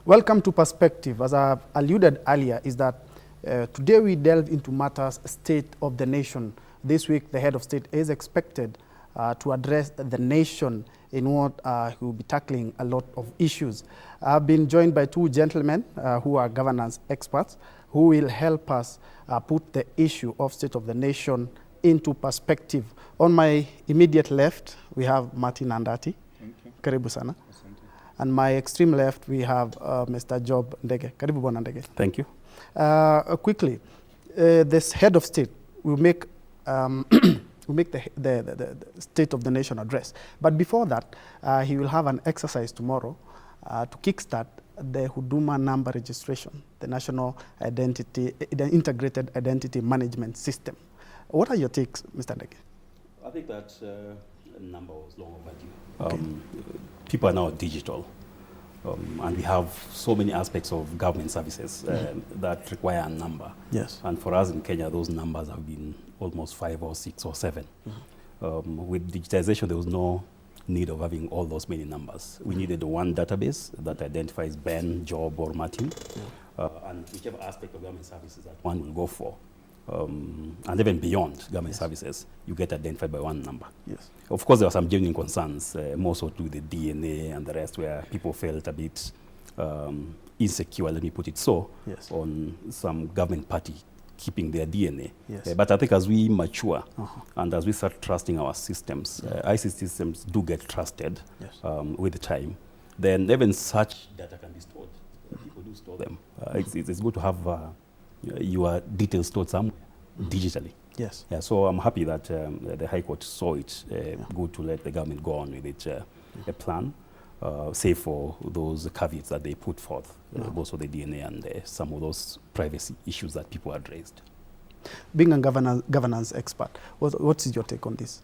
Welcome to Perspective. As I alluded earlier, is that today we delve into matters state of the nation. This week, the head of state is expected to address the nation in what he will be tackling a lot of issues. I've been joined by two gentlemen who are governance experts who will help us put the issue of state of the nation into perspective. On my immediate left, we have Martin Andati. Thank you. Karibu sana. Asante. And my extreme left, we have Mr. Job Ndege. Karibu bwana Ndege. Thank you. Quickly, this head of state will make will make the state of the nation address. But before that, he will have an exercise tomorrow to kickstart the Huduma number registration, the National Identity, the Integrated Identity Management System. What are your takes, Mr. Ndege? I think that number was long overdue. People are now digital, and we have so many aspects of government services that require a number. Yes. And for us in Kenya, those numbers have been almost 5 or 6 or 7. With digitization, there was no need of having all those many numbers. We needed one database that identifies Ben, Job, or Martin, and whichever aspect of government services that one will go for. And even beyond government services, you get identified by one number. Yes. Of course, there were some genuine concerns, more so to the DNA and the rest, where people felt a bit insecure, let me put it so, Yes. on some government party keeping their DNA. Yes. But I think as we mature and as we start trusting our systems, ICT systems do get trusted Yes. with time, then even such data can be stored. People do store them. It's good to have your details stored somewhere digitally. Yes. Yeah, so I'm happy that the High Court saw it good to let the government go on with its a plan, save for those caveats that they put forth, both for the DNA and some of those privacy issues that people had raised. Being a governance expert, what is your take on this?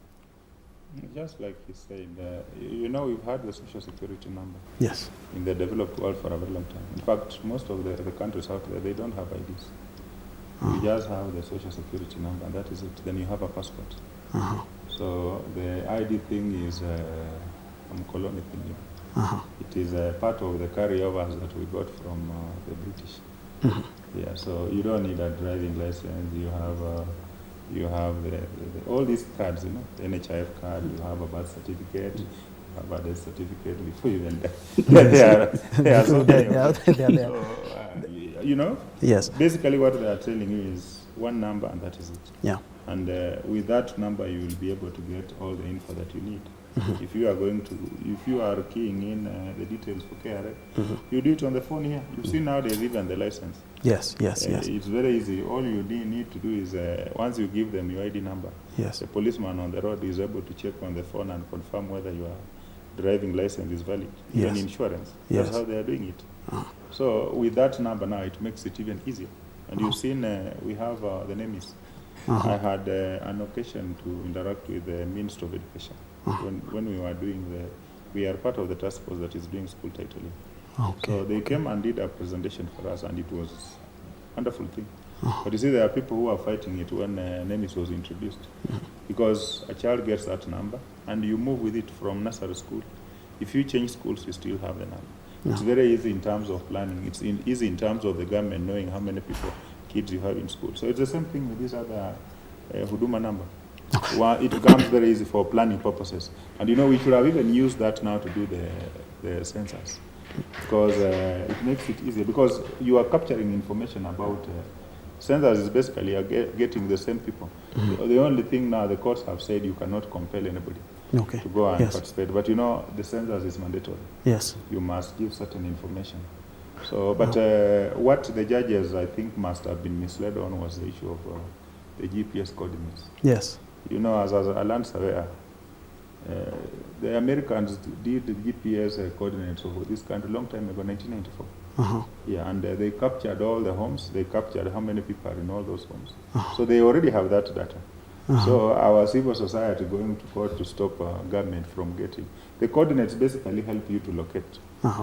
Just like he said, you know, we've had the social security number Yes. in the developed world for a very long time. In fact, most of the countries out there, they don't have IDs. You just have the social security number, and that is it. Then you have a passport. So the ID thing is colonial thing. It is a part of the carryovers that we got from the British. Yeah, so you don't need a driving license. You have all these cards, you know, the NHIF card. You have a birth certificate. You have a death certificate before you even die. They are so many. So, you know, Yes. basically what they are telling you is one number, and that is it. Yeah. And with that number, you will be able to get all the info that you need. If you are keying in the details for KRA, you do it on the phone here. You see nowadays even the license. Yes. Yes. Yes. It's very easy. All you need to do is once you give them your ID number, Yes. the policeman on the road is able to check on the phone and confirm whether your driving license is valid. Even Yes. insurance. Yes. That's how they are doing it. So with that number now, it makes it even easier. And you've seen we have the names. I had an occasion to interact with the Minister of Education when we were doing we are part of the task force that is doing school titling. Okay. So they came and did a presentation for us, and it was a wonderful thing. But you see, there are people who are fighting it when NEMIS was introduced, because a child gets that number, and you move with it from nursery school. If you change schools, you still have the number. It's very easy in terms of planning. It's easy in terms of the government knowing how many kids you have in school. So it's the same thing with this other Huduma number. It becomes very easy for planning purposes. And you know, we should have even used that now to do the census, because it makes it easier, because you are capturing information about census is basically getting the same people. The only thing now, the courts have said you cannot compel anybody to go and participate. But you know, the census is mandatory. Yes. You must give certain information. So, but what the judges, I think, must have been misled on was the issue of the GPS coordinates. Yes. You know, as a land surveyor, the Americans did the GPS coordinates of this country a long time ago, 1994. Yeah, and they captured all the homes. They captured how many people are in all those homes. So they already have that data. So our civil society going to court to stop government from getting. The coordinates basically help you to locate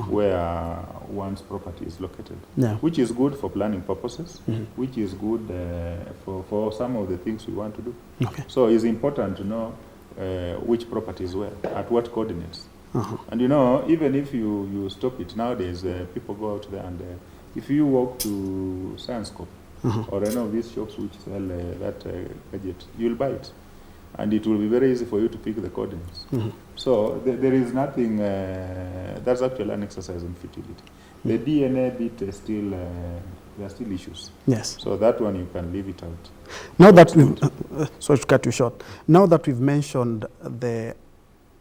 where one's property is located, which is good for planning purposes, which is good for some of the things we want to do. So it's important to know which properties where, at what coordinates. And you know, even if you stop it nowadays, people go out there and if you walk to Science Corp or any of these shops which sell that gadget, you'll buy it. And it will be very easy for you to pick the coordinates. So there is nothing, that's actually an exercise in futility. The DNA bit is still, there are still issues. Yes. So that one you can leave it out. Now that we've, sorry to cut you short, now that we've mentioned the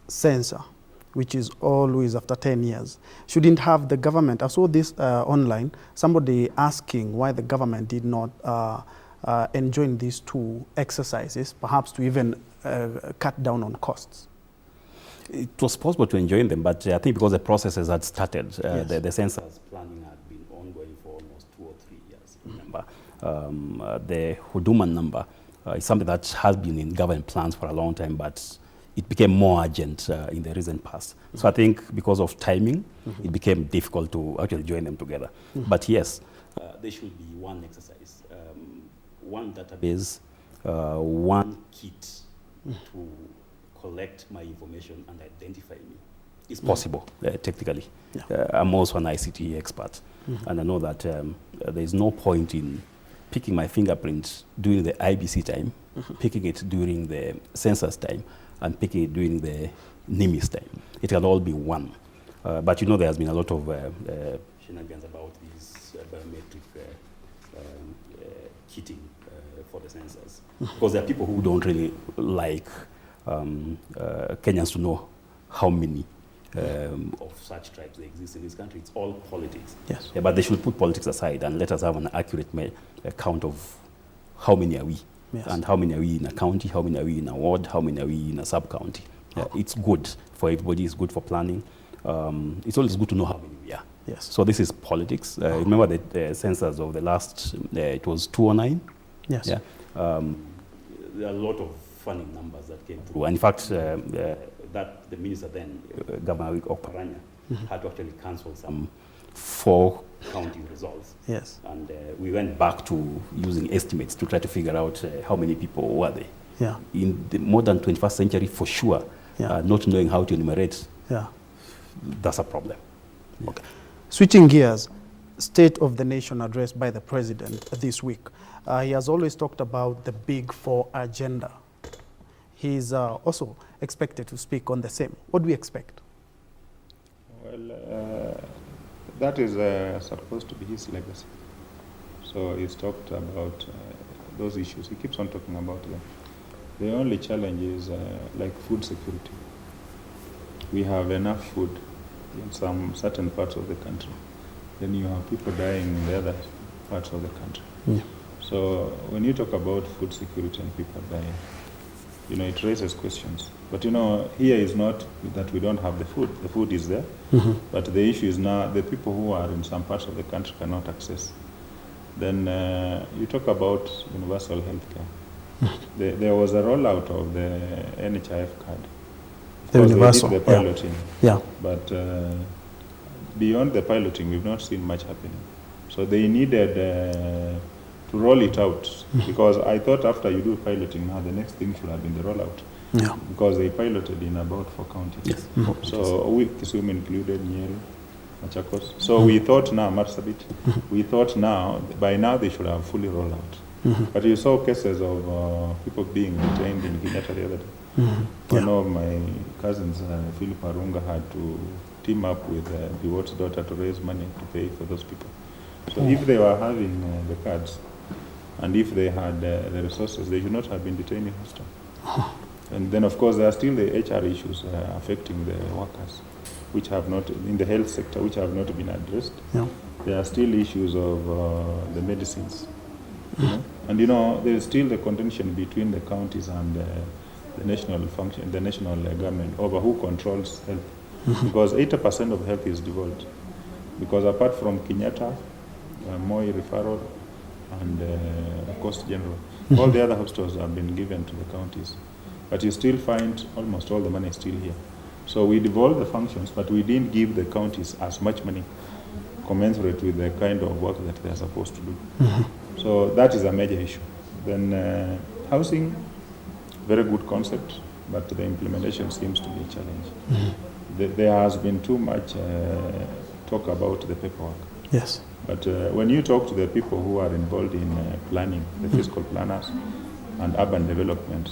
censor, which is always after 10 years, shouldn't have the government, I saw this online, somebody asking why the government did not enjoin these two exercises, perhaps to even cut down on costs. It was possible to enjoin them, but I think because the processes had started, Yes. the census planning had been ongoing for almost 2 or 3 years. Remember, the Huduma number is something that has been in government plans for a long time, but it became more urgent in the recent past. So I think because of timing, it became difficult to actually join them together. But yes, there should be one exercise, one database, one kit to collect my information and identify me. It's possible, technically. Yeah. I'm also an ICT expert, and I know that there is no point in picking my fingerprint during the IBC time, picking it during the census time, and picking it during the NIMIS time. It can all be one. But you know there has been a lot of shenanigans about these biometric kitting for the census. Because there are people who don't really like Kenyans to know how many of such tribes there exist in this country. It's all politics. Yes. Yeah, but they should put politics aside and let us have an accurate count of how many are we. Yes. And how many are we in a county, how many are we in a ward, how many are we in a sub-county. It's good for everybody, it's good for planning. It's always good to know how many we are. Yes. So this is politics. Remember the census of the last, it was 2009? Yes. Yeah. There are a lot of funny numbers that came through. And in fact, that the minister then, Governor Oparanya, had to actually cancel some 4 county results. Yes. And we went back to using estimates to try to figure out how many people were there. Yeah. In the modern 21st century, for sure, not knowing how to enumerate, that's a problem. Okay. Switching gears, State of the Nation address by the President this week. He has always talked about the Big Four agenda. He's also expected to speak on the same. What do we expect? Well, that is supposed to be his legacy. So he's talked about those issues. He keeps on talking about them. The only challenge is like food security. We have enough food in some certain parts of the country. Then you have people dying in the other parts of the country. Yeah. So when you talk about food security and people dying, you know, it raises questions. But you know, here is not that we don't have the food. The food is there. But the issue is now the people who are in some parts of the country cannot access. Then you talk about universal health care. There was a rollout of the NHIF card. The universal, they did the piloting. Yeah. But beyond the piloting, we've not seen much happening. So they needed to roll it out, because I thought after you do piloting now, the next thing should have been the rollout. Yeah. Because they piloted in about 4 counties. Yes. So we Kisumu included, Nyeri, Machakos. So we thought now, Marsabit, we thought now, by now they should have fully rolled out. But you saw cases of people being detained in Kenyatta the other day. One of my cousins, Philip Arunga, had to team up with Biwot's daughter to raise money to pay for those people. So if they were having the cards, and if they had the resources, they should not have been detained in hostel. And then, of course, there are still the HR issues affecting the workers, which have not, in the health sector, which have not been addressed. Yeah. There are still issues of the medicines. You know? And you know, there is still the contention between the counties and the national function, the national government over who controls health. Because 80% of health is devolved. Because apart from Kenyatta, Moi referral, and Coast General, all the other hospitals have been given to the counties. But you still find almost all the money is still here. So we devolved the functions, but we didn't give the counties as much money commensurate with the kind of work that they are supposed to do. So that is a major issue. Then housing, very good concept. but the implementation seems to be a challenge. There has been too much talk about the paperwork. Yes. But when you talk to the people who are involved in planning, the fiscal planners and urban development,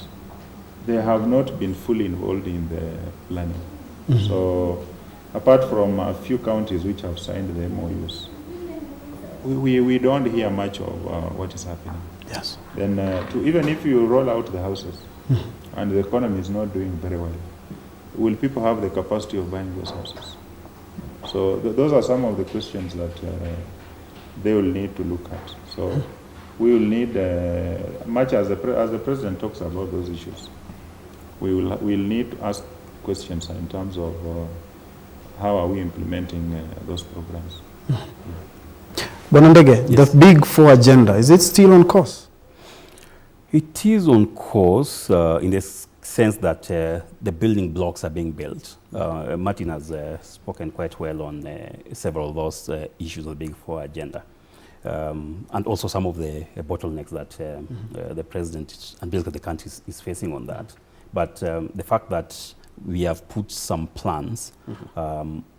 they have not been fully involved in the planning. So apart from a few counties which have signed the MOUs, we don't hear much of what is happening. Yes. Then even if you roll out the houses and the economy is not doing very well, will people have the capacity of buying those houses? So those are some of the questions that they will need to look at. So we will need, much as the president talks about those issues, we'll need to ask questions in terms of how are we implementing those programs. Ndege, Yes. the Big Four agenda, is it still on course? It is on course in the sense that the building blocks are being built. Martin has spoken quite well on several of those issues of the Big Four agenda. And also some of the bottlenecks that the president and basically the country is facing on that. But the fact that we have put some plans,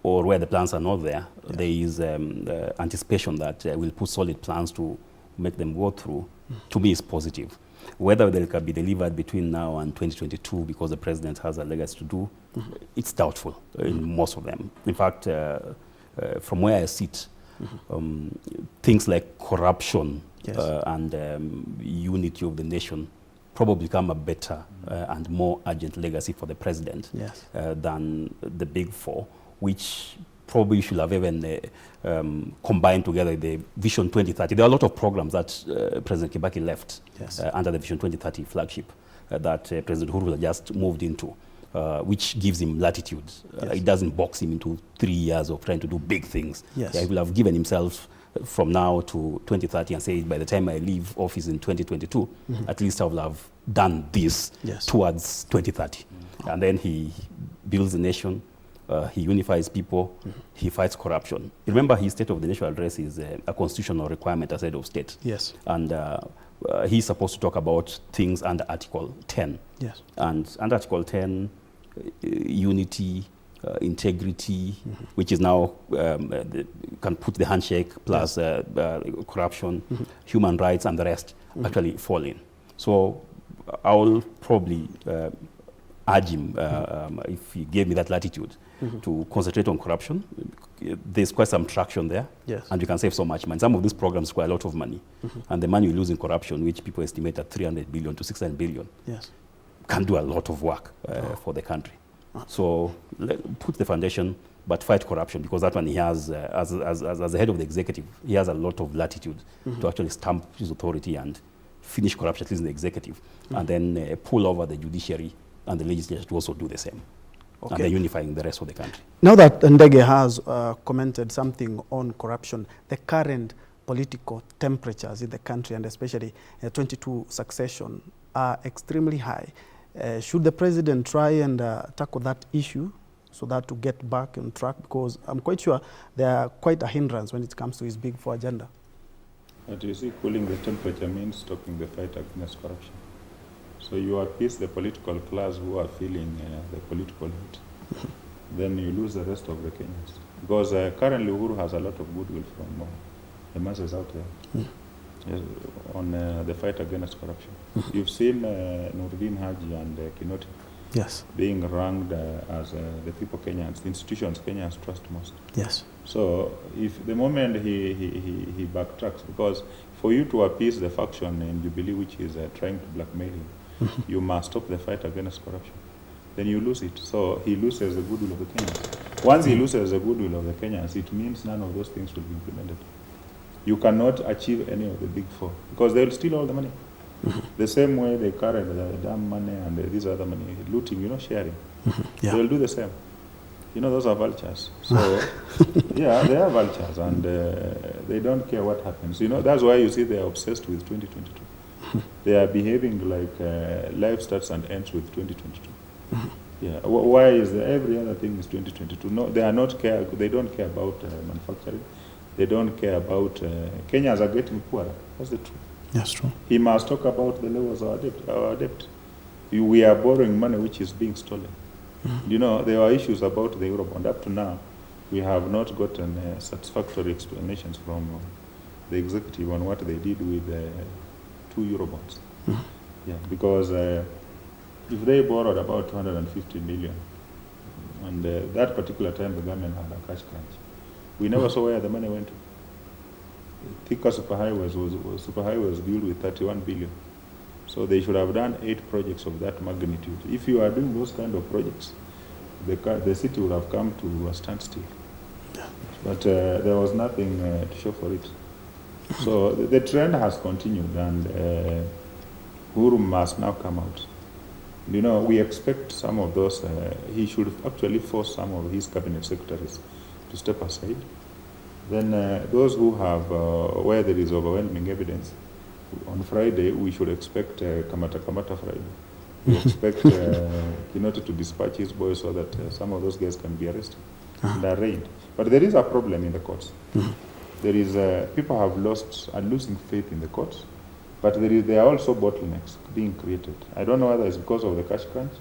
or where the plans are not there, there is anticipation that we'll put solid plans to make them go through, to me is positive. Whether they can be delivered between now and 2022 because the president has a legacy to do, it's doubtful in most of them. In fact, from where I sit, things like corruption and unity of the nation probably become a better and more urgent legacy for the president than the Big Four, which probably should have even combined together the Vision 2030. There are a lot of programs that President Kibaki left under the Vision 2030 flagship that President Uhuru just moved into, which gives him latitude. It doesn't box him into 3 years of trying to do big things. He will have given himself from now to 2030 and say, by the time I leave office in 2022, at least I will have done this towards 2030. And then he builds the nation, he unifies people, he fights corruption. Remember, his State of the Nation address is a constitutional requirement as head of state. And he's supposed to talk about things under Article 10. And under Article 10, unity, integrity, which is now can put the handshake plus corruption, human rights, and the rest actually fall in. So I will probably urge him, if he gave me that latitude, to concentrate on corruption. There's quite some traction there, and you can save so much money. Some of these programs require a lot of money, and the money you lose in corruption, which people estimate at 300 billion to 600 billion, can do a lot of work for the country. So put the foundation, but fight corruption, because that one he has, as the head of the executive, he has a lot of latitude to actually stamp his authority and finish corruption, at least in the executive, and then pull over the judiciary and the legislature to also do the same. And they're unifying the rest of the country. Now that Ndege has commented something on corruption, the current political temperatures in the country, and especially 22 succession, are extremely high. Should the president try and tackle that issue so that to get back on track? Because I'm quite sure they are quite a hindrance when it comes to his Big Four agenda. But you see, cooling the temperature means stopping the fight against corruption. So you appease the political class who are feeling the political heat. Then you lose the rest of the Kenyans. Because currently Uhuru has a lot of goodwill from the masses out there. On the fight against corruption. You've seen Nurdin Haji and Kinoti being ranked as the people Kenyans, the institutions Kenyans trust most. So if the moment he backtracks, because for you to appease the faction in Jubilee which is trying to blackmail him, you must stop the fight against corruption. Then you lose it. So he loses the goodwill of the Kenyans. Once he loses the goodwill of the Kenyans, it means none of those things will be implemented. You cannot achieve any of the Big Four because they will steal all the money. The same way they carry the damn money and these other money, looting, sharing. They will do the same. Those are vultures. So, they are vultures and they don't care what happens. That's why you see they are obsessed with 2022. They are behaving like life starts and ends with 2022. Why is every other thing is 2022? No, they are not care. They don't care about manufacturing. They don't care about Kenyans are getting poorer. That's the truth. That's true. He must talk about the levels of our debt. we are borrowing money which is being stolen. You know, there are issues about the Eurobond. Up to now, we have not gotten satisfactory explanations from the executive on what they did with 2 Eurobonds. Yeah, because if they borrowed about 250 million, and that particular time the government had a cash crunch, we never saw where the money went to. Thika Superhighways was built with 31 billion. So they should have done 8 projects of that magnitude. If you are doing those kind of projects, the city would have come to a standstill. But there was nothing to show for it. So the trend has continued, and Uhuru must now come out. You know, we expect some of those, he should actually force some of his cabinet secretaries to step aside. Then those who have, where there is overwhelming evidence, on Friday we should expect Kamata Friday. We expect Kinoti to dispatch his boys so that some of those guys can be arrested and arraigned. But there is a problem in the courts. There is, people are losing faith in the courts, but there are also bottlenecks being created. I don't know whether it's because of the cash crunch.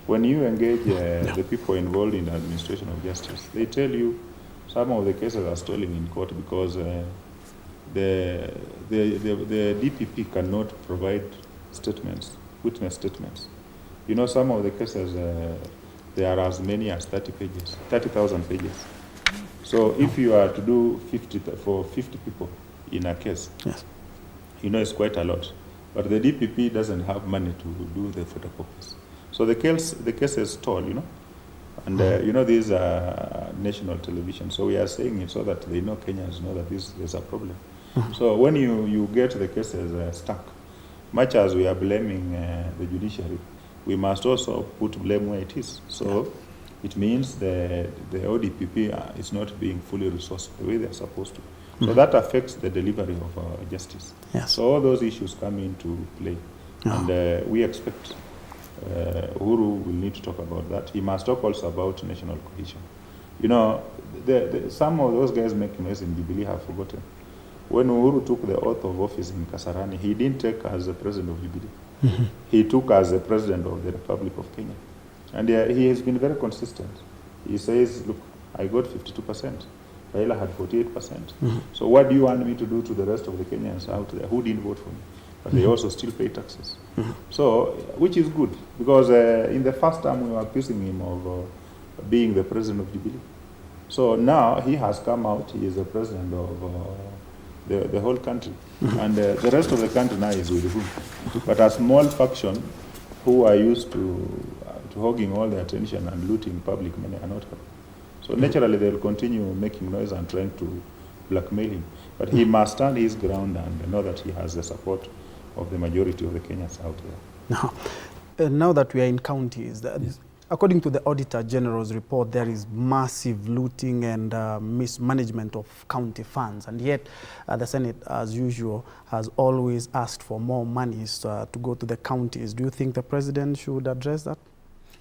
When you engage the people involved in the administration of justice, they tell you some of the cases are stalling in court because the DPP cannot provide statements, witness statements. You know, some of the cases, there are as many as 30,000 pages. So if you are to do 50 people in a case, Yes. you know, it's quite a lot. But the DPP doesn't have money to do the photocopies. So the cases stall, you know. And you know, these are national television, so we are saying it so that they know, Kenyans know that there's a problem. So when you get the cases stuck, much as we are blaming the judiciary, we must also put blame where it is. So it means the ODPP is not being fully resourced the way they're supposed to. So that affects the delivery of justice. Yes. So all those issues come into play. And we expect Uhuru will need to talk about that. He must talk also about national cohesion. You know, some of those guys making noise in Jubilee have forgotten. When Uhuru took the oath of office in Kasarani, he didn't take as the president of Jubilee. He took as the president of the Republic of Kenya. And he has been very consistent. He says, look, I got 52%. Raila had 48%. So what do you want me to do to the rest of the Kenyans out there who didn't vote for me? But they also still pay taxes. So, which is good, because in the first time we were accusing him of being the president of Jubilee. So now he has come out, he is the president of the whole country. And the rest of the country now is with him. But a small faction who are used to hogging all the attention and looting public money are not happy. So naturally they'll continue making noise and trying to blackmail him. But he must stand his ground and know that he has the support of the majority of the Kenyans out there. Now that we are in counties, according to the Auditor General's report, there is massive looting and mismanagement of county funds. And yet the Senate, as usual, has always asked for more monies to go to the counties. Do you think the president should address that?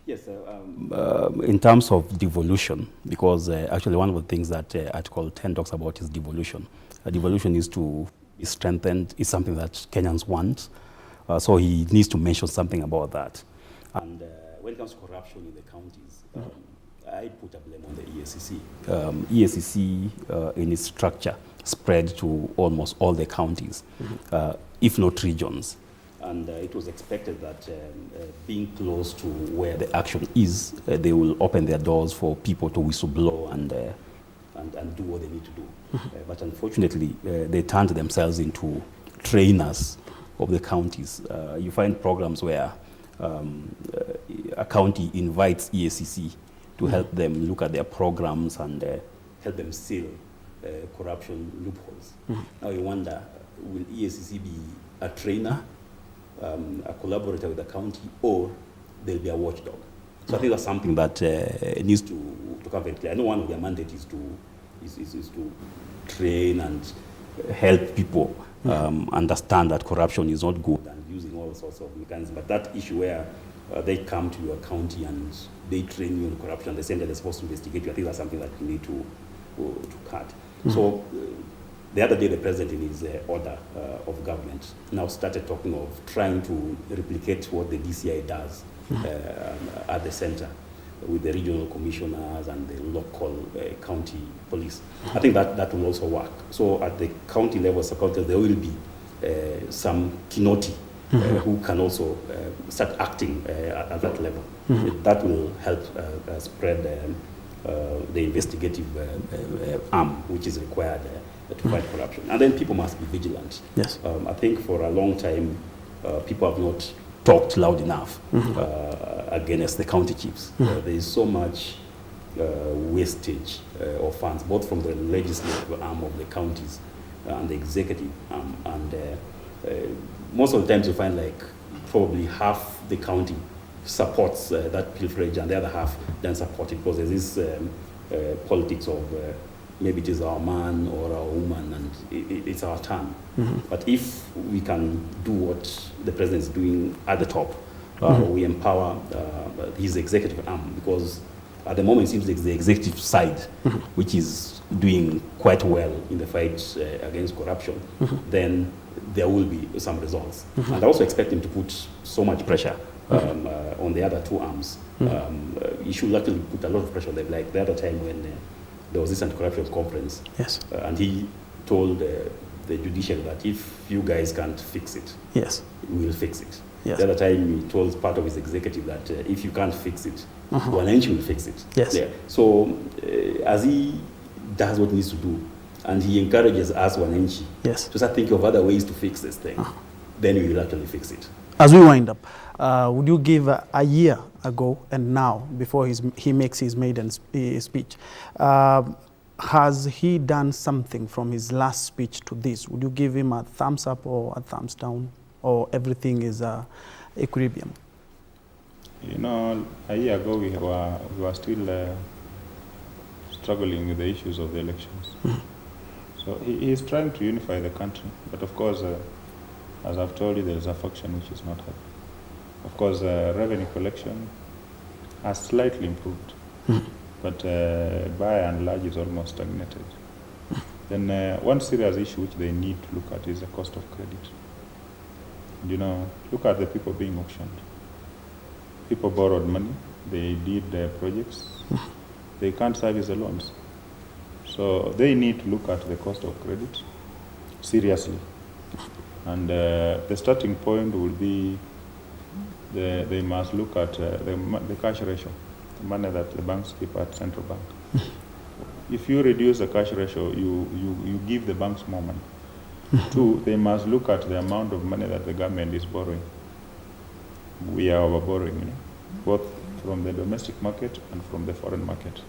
Yes, in terms of devolution, because actually one of the things that Article 10 talks about is devolution. Devolution is to be strengthened, is something that Kenyans want, so he needs to mention something about that. And when it comes to corruption in the counties, I put a blame on the EACC. EACC in its structure spread to almost all the counties, if not regions. And it was expected that being close to where the action is, they will open their doors for people to whistleblow and do what they need to do. But unfortunately, they turned themselves into trainers of the counties. You find programs where a county invites EACC to help them look at their programs and help them seal corruption loopholes. Now you wonder, will EACC be a trainer, a collaborator with the county, or they'll be a watchdog? So I think that's something that needs to come very clear. I know one of their mandates is to train and help people understand that corruption is not good and using all sorts of mechanisms. But that issue where they come to your county and they train you on corruption, they say that they're supposed to investigate you, I think that's something that you need to cut. So The other day, the president, in his order of government, now started talking of trying to replicate what the DCI does at the center with the regional commissioners and the local county police. I think that will also work. So at the county level, sub-county, there will be some kinoti who can also start acting at that level. That will help spread the investigative arm which is required to fight corruption. And then people must be vigilant. Yes. I think for a long time, people have not talked loud enough against the county chiefs. There is so much wastage of funds, both from the legislative arm of the counties and the executive arm. And most of the times you find like probably half the county supports that pilferage and the other half doesn't support it, because there's this politics of maybe it is our man or our woman and it's our turn. But if we can do what the president is doing at the top, we empower his executive arm, because at the moment it seems like the executive side, which is doing quite well in the fight against corruption, then there will be some results. And I also expect him to put so much pressure on the other two arms. He should actually put a lot of pressure on them, like the other time when there was this anti-corruption conference. Yes. And he told the judiciary that if you guys can't fix it, Yes. we will fix it. Yes. The other time he told part of his executive that if you can't fix it, Wananchi will fix it. Yes. Yeah. So as he does what he needs to do, and he encourages us Wananchi Yes. to start thinking of other ways to fix this thing, then we will actually fix it. As we wind up, would you give a year ago and now, before he makes his maiden speech, has he done something from his last speech to this? Would you give him a thumbs up or a thumbs down, or everything is equilibrium? You know, a year ago we were still struggling with the issues of the elections. So he is trying to unify the country, but of course, as I've told you, there is a faction which is not happy. Of course, revenue collection has slightly improved, but by and large is almost stagnated. Then one serious issue which they need to look at is the cost of credit. You know, look at the people being auctioned. People borrowed money, they did projects, they can't service the loans. So they need to look at the cost of credit seriously. And the starting point will be they must look at the cash ratio, the money that the banks keep at central bank. If you reduce the cash ratio, you give the banks more money. Two, they must look at the amount of money that the government is borrowing. We are overborrowing, you know, both from the domestic market and from the foreign market.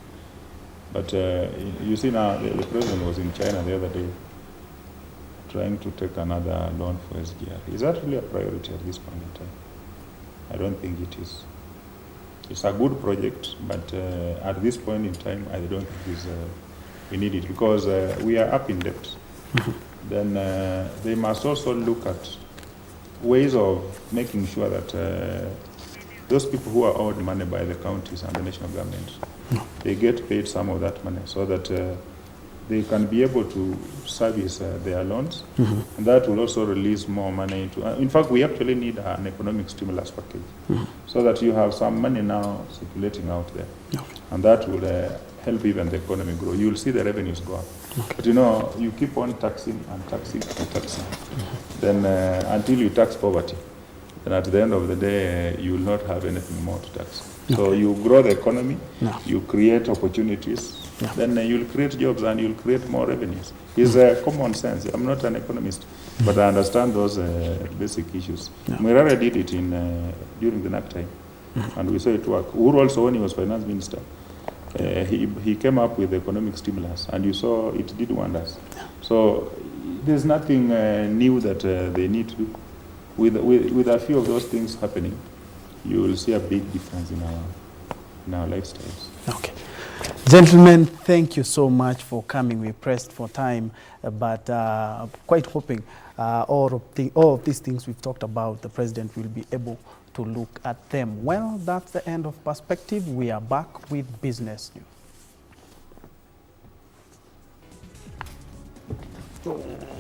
But you see now, the president was in China the other day trying to take another loan for SGR. Is that really a priority at this point in time? I don't think it is. It's a good project, but at this point in time, I don't think we need it, because we are up in debt. Then they must also look at ways of making sure that those people who are owed money by the counties and the national government, they get paid some of that money, so that they can be able to service their loans, and that will also release more money into. In fact, we actually need an economic stimulus package, so that you have some money now circulating out there, and that will help even the economy grow. You will see the revenues go up. But you know, you keep on taxing and taxing and taxing, then until you tax poverty, then at the end of the day, you will not have anything more to tax. So you grow the economy, you create opportunities, then you'll create jobs and you'll create more revenues. It's common sense. I'm not an economist, but I understand those basic issues. Murara did it during the NAC time, and we saw it work. Uhuru also, when he was finance minister, he came up with economic stimulus, and you saw it did wonders. So there's nothing new that they need to do. With a few of those things happening, you will see a big difference in our lifestyles. Okay. Gentlemen, thank you so much for coming. We pressed for time, but quite hoping all of these things we've talked about, the president will be able to look at them. Well, that's the end of Perspective. We are back with business news. So